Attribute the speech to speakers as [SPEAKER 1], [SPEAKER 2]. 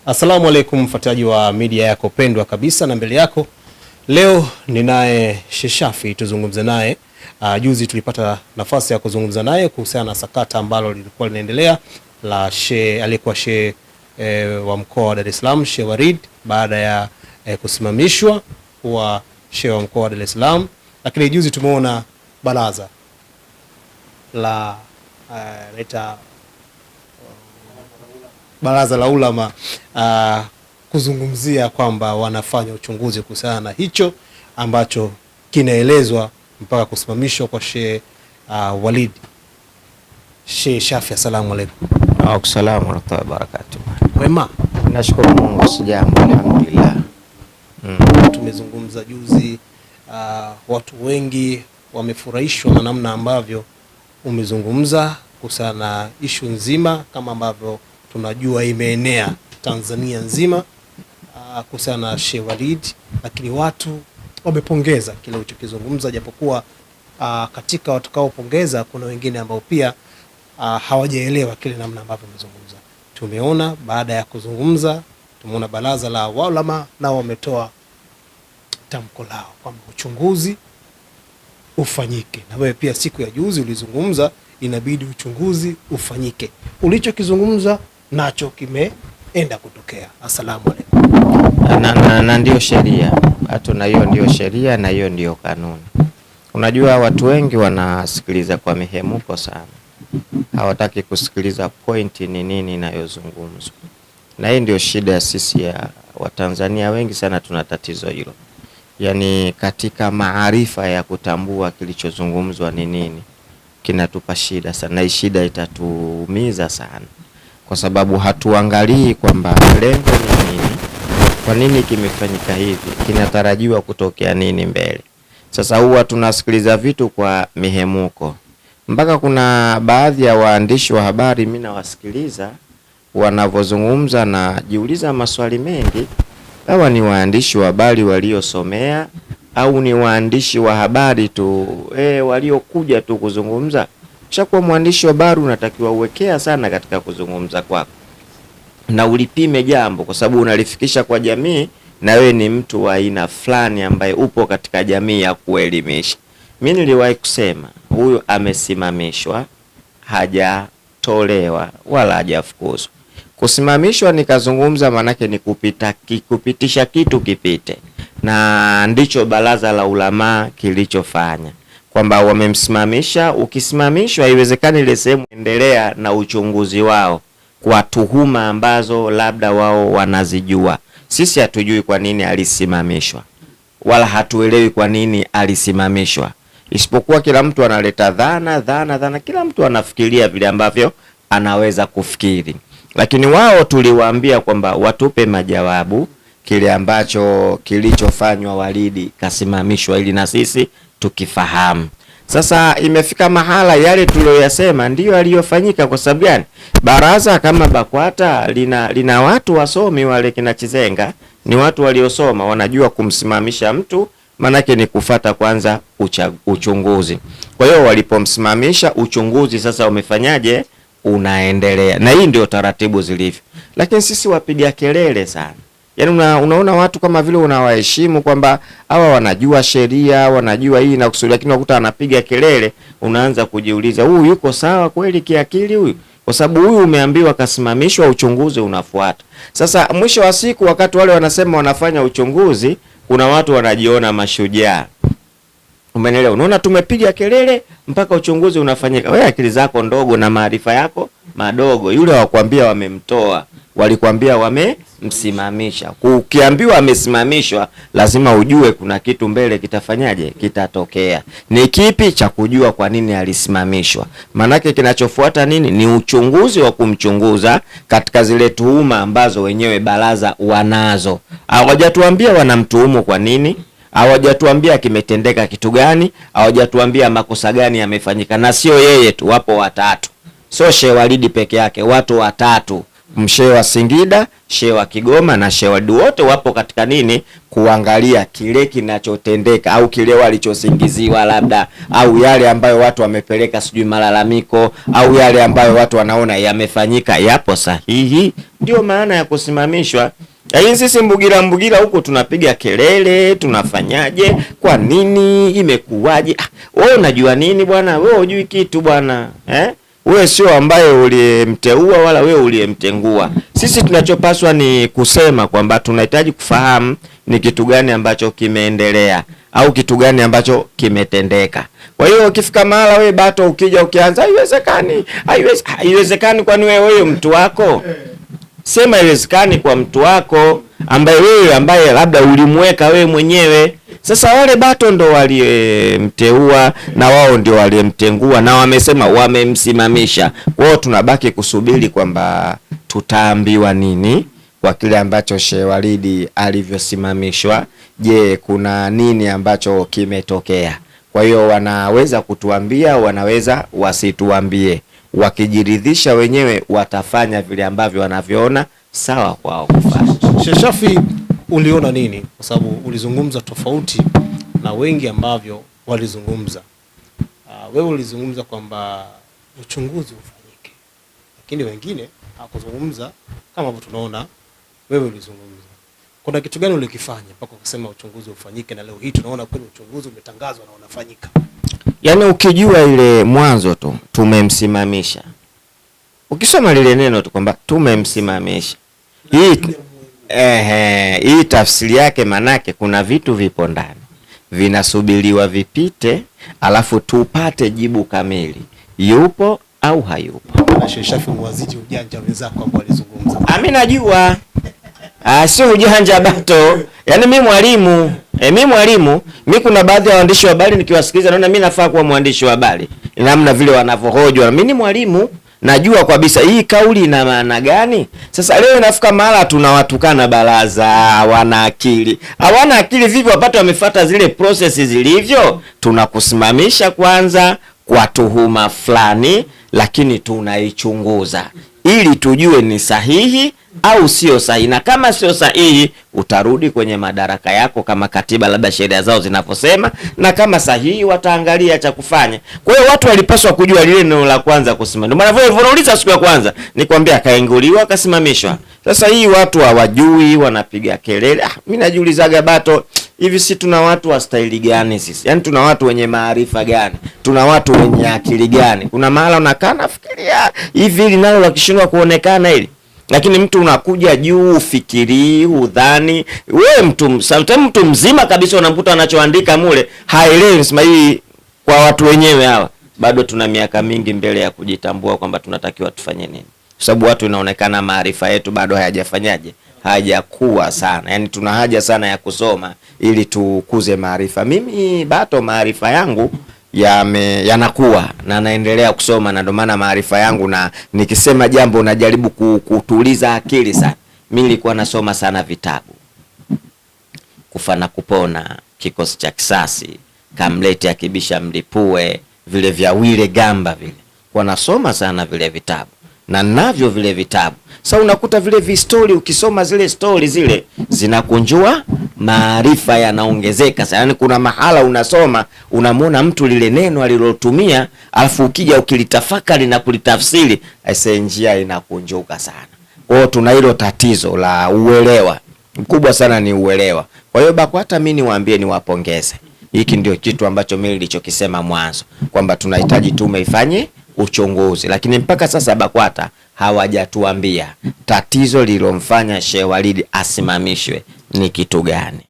[SPEAKER 1] Asalamu alaikum mfuatiliaji wa media yako pendwa kabisa, na mbele yako leo ninaye Sheikh Shafii tuzungumze naye. Juzi tulipata nafasi ya kuzungumza naye kuhusiana na sakata ambalo lilikuwa linaendelea la aliyekuwa Sheikh wa mkoa wa Dar es Salaam, Sheikh Warid, baada ya kusimamishwa kuwa Sheikh wa mkoa wa Dar es Salaam. Lakini juzi tumeona baraza la Baraza la Ulama kuzungumzia kwamba wanafanya uchunguzi kuhusiana na hicho ambacho kinaelezwa mpaka kusimamishwa kwa Sheikh Walid. Sheikh Shafii, asalamu alaykum.
[SPEAKER 2] Wa alaykum salaam wa rahmatullahi wa barakatuh.
[SPEAKER 1] Wema?
[SPEAKER 2] Nashukuru Mungu, sijambo, alhamdulillah.
[SPEAKER 1] Tumezungumza juzi, watu wengi wamefurahishwa na namna ambavyo umezungumza kuhusiana na ishu nzima, kama ambavyo tunajua imeenea Tanzania nzima kuhusiana na Sheikh Walid, lakini watu wamepongeza kile ulichokizungumza, japokuwa katika watakaopongeza kuna wengine ambao pia hawajaelewa kile namna ambavyo umezungumza. Tumeona baada ya kuzungumza, tumeona baraza la ulama nao wametoa tamko lao kwamba uchunguzi ufanyike, na wewe pia siku ya juzi ulizungumza inabidi uchunguzi ufanyike. Ulichokizungumza nacho kimeenda kutokea. Asalamu alaykum.
[SPEAKER 2] Na ndio sheria. Hatuna, hiyo ndio sheria na hiyo ndio kanuni. Unajua watu wengi wanasikiliza kwa mihemuko sana. Hawataki kusikiliza pointi ni nini inayozungumzwa. Na hii ndio shida ya sisi ya Watanzania wengi sana, tuna tatizo hilo. Yaani katika maarifa ya kutambua kilichozungumzwa ni nini kinatupa shida sana, na hii shida itatuumiza sana, kwa sababu hatuangalii kwamba lengo ni nini, kwa nini kimefanyika hivi, kinatarajiwa kutokea nini mbele. Sasa huwa tunasikiliza vitu kwa mihemuko, mpaka kuna baadhi ya waandishi wa habari mimi nawasikiliza wanavozungumza na jiuliza maswali mengi. Hawa ni waandishi wa habari waliosomea au ni waandishi wa habari tu waliokuja tu kuzungumza? Kishakuwa mwandishi wa habari unatakiwa uwekea sana katika kuzungumza kwako, na ulipime jambo, kwa sababu unalifikisha kwa jamii, na wewe ni mtu wa aina fulani ambaye upo katika jamii ya kuelimisha. Mimi niliwahi kusema huyu amesimamishwa, hajatolewa wala hajafukuzwa. Kusimamishwa nikazungumza manake ni kupitisha kitu kipite, na ndicho baraza la ulama kilichofanya, kwamba wamemsimamisha. Ukisimamishwa haiwezekani ile sehemu endelea na uchunguzi wao kwa tuhuma ambazo labda wao wanazijua. Sisi hatujui kwa nini alisimamishwa, wala hatuelewi kwa nini alisimamishwa, isipokuwa kila mtu analeta dhana, kila mtu anafikiria vile ambavyo anaweza kufikiri. Lakini wao tuliwaambia kwamba watupe majawabu kile ambacho kilichofanywa Walidi kasimamishwa, ili na sisi tukifahamu. Sasa imefika mahala yale tuliyoyasema ndiyo aliyofanyika. Kwa sababu gani? Baraza kama BAKWATA lina watu wasomi, wale kina Chizenga ni watu waliosoma, wanajua kumsimamisha mtu manake ni kufata kwanza uchunguzi. Kwa hiyo walipomsimamisha, uchunguzi sasa umefanyaje? Unaendelea. Na hii ndio taratibu zilivyo. Lakini sisi wapiga kelele sana. Yaani unaona watu kama vile unawaheshimu kwamba hawa wanajua sheria, wanajua hii na kusudi, lakini unakuta anapiga kelele, unaanza kujiuliza huyu yuko sawa kweli kiakili huyu? Kwa sababu huyu umeambiwa kasimamishwa, uchunguzi unafuata. Sasa mwisho wa siku, wakati wale wanasema wanafanya uchunguzi, kuna watu wanajiona mashujaa. Umeelewa? Unaona tumepiga kelele mpaka uchunguzi unafanyika. Wewe akili zako ndogo na maarifa yako madogo. Yule wakwambia wamemtoa, walikwambia wamemsimamisha. Ukiambiwa amesimamishwa, lazima ujue kuna kitu mbele kitafanyaje, kitatokea. Ni kipi? Cha kujua kwa nini alisimamishwa. Manake kinachofuata nini? Ni uchunguzi wa kumchunguza katika zile tuhuma ambazo wenyewe baraza wanazo. Hawajatuambia wanamtuhumu kwa nini, hawajatuambia kimetendeka kitu gani, hawajatuambia makosa gani yamefanyika. Na sio yeye tu, wapo watatu. Sio Sheikh Walidi peke yake, watu watatu. Mshehe wa Singida, Shehe wa Kigoma na Shehe Walid wote wapo katika nini, kuangalia kile kinachotendeka au kile walichosingiziwa labda, au yale ambayo watu wamepeleka sijui malalamiko, au yale ambayo watu wanaona yamefanyika yapo sahihi. Ndio maana ya kusimamishwa. Yaani sisi mbugira huko tunapiga kelele, tunafanyaje, kwa nini, imekuwaje? Wewe unajua nini bwana? Wewe hujui kitu bwana. Wewe sio ambaye uliyemteua wala wewe uliyemtengua. Sisi tunachopaswa ni kusema kwamba tunahitaji kufahamu ni kitu gani ambacho kimeendelea au kitu gani ambacho kimetendeka. Kwa hiyo ukifika mahala wewe Bato ukija ukianza haiwezekani kwani wewe mtu wako. Sema haiwezekani kwa mtu wako ambaye labda ulimweka wewe mwenyewe. Sasa wale Bato ndo walimteua na wao ndio walimtengua na wamesema wamemsimamisha. Kwa hiyo tunabaki kusubiri kwamba tutaambiwa nini kwa kile ambacho Shehe Walid alivyosimamishwa. Je, kuna nini ambacho kimetokea? Kwa hiyo wanaweza kutuambia, wanaweza wasituambie. Wakijiridhisha wenyewe watafanya vile ambavyo wanavyoona sawa kwao kufanya.
[SPEAKER 1] Sheikh Shafi, uliona nini? Kwa sababu ulizungumza tofauti na wengi ambavyo walizungumza. Wewe ulizungumza kwamba uchunguzi ufanyike, lakini wengine hawakuzungumza kama ambavyo tunaona wewe ulizungumza. Kuna kitu gani ulikifanya mpaka ukasema uchunguzi ufanyike na leo hii tunaona kweli uchunguzi umetangazwa na unafanyika?
[SPEAKER 2] Yaani ukijua ile mwanzo tu tumemsimamisha. Ukisoma lile neno tu kwamba tumemsimamisha. Hii tafsiri yake manake kuna vitu vipo ndani. Vinasubiriwa vipite alafu tupate jibu kamili. Yupo au hayupo?
[SPEAKER 1] Na Sheikh Shafi mwaziji ujanja wenzako ambao walizungumza.
[SPEAKER 2] Mimi najua. Sio ujanja Bato. Yaani mimi mwalimu, mimi kuna baadhi ya waandishi wa habari nikiwasikiliza naona mimi nafaa kuwa mwandishi wa habari. Namna vile wanavyohoja. Mimi ni mwalimu, najua kabisa hii kauli ina maana gani. Sasa leo inafika mahala tunawatukana baraza, hawana akili. Hawana akili vipi wapate wamefuata zile processes zilivyo? Tunakusimamisha kwanza kwa tuhuma fulani, lakini tunaichunguza ili tujue ni sahihi au sio sahihi, na kama sio sahihi utarudi kwenye madaraka yako kama katiba labda sheria zao zinavyosema, na kama sahihi wataangalia cha kufanya. Kwa hiyo watu walipaswa kujua lile neno la kwanza kusimama. Ndio maana walivyouliza siku ya kwanza nikwambia akainguliwa akasimamishwa. Sasa hii watu hawajui, wanapiga kelele. Mimi najiulizaga Bato, hivi si tuna watu wa staili gani sisi? Yaani tuna watu wenye maarifa gani? Tuna watu wenye akili gani? Kuna mahala unakaa nafikiria hivi linalo la kishindwa kuonekana hili. Lakini mtu unakuja juu ufikiri, udhani, wewe mtu mzima kabisa unamkuta anachoandika mule, haelewi. Nasema hii kwa watu wenyewe hawa bado tuna miaka mingi mbele ya kujitambua kwamba tunatakiwa tufanye nini. Kwa sababu watu inaonekana maarifa yetu bado hayajafanyaje? Hajakuwa sana. Yaani tuna haja sana ya kusoma ili tukuze maarifa. Mimi Bato maarifa yangu yanakuwa na naendelea kusoma, na ndio maana maarifa yangu, na nikisema jambo najaribu kutuliza akili sana. Mimi nilikuwa nasoma sana vitabu. Kufa na Kupona, Kikosi cha Kisasi, Kamlete Akibisha Mlipue, vile vya Wile Gamba vile. Kwa nasoma sana vile vitabu. Na navyo vile vitabu. Sasa unakuta vile vistori, ukisoma zile story zile zinakunjua maarifa yanaongezeka. Sasa yani kuna mahala unasoma unamwona mtu lile neno alilotumia, alafu ukija ukilitafakari na kulitafsiri njia inakunjuka sana. Kwa hiyo tuna hilo tatizo la uelewa. Mkubwa sana ni uelewa. Kwa hiyo BAKWATA mimi niwaambie, niwapongeze. Hiki ndio kitu ambacho mimi nilichokisema mwanzo kwamba tunahitaji tume ifanye uchunguzi, lakini mpaka sasa BAKWATA hawajatuambia tatizo lililomfanya Shehe Walid asimamishwe ni kitu gani.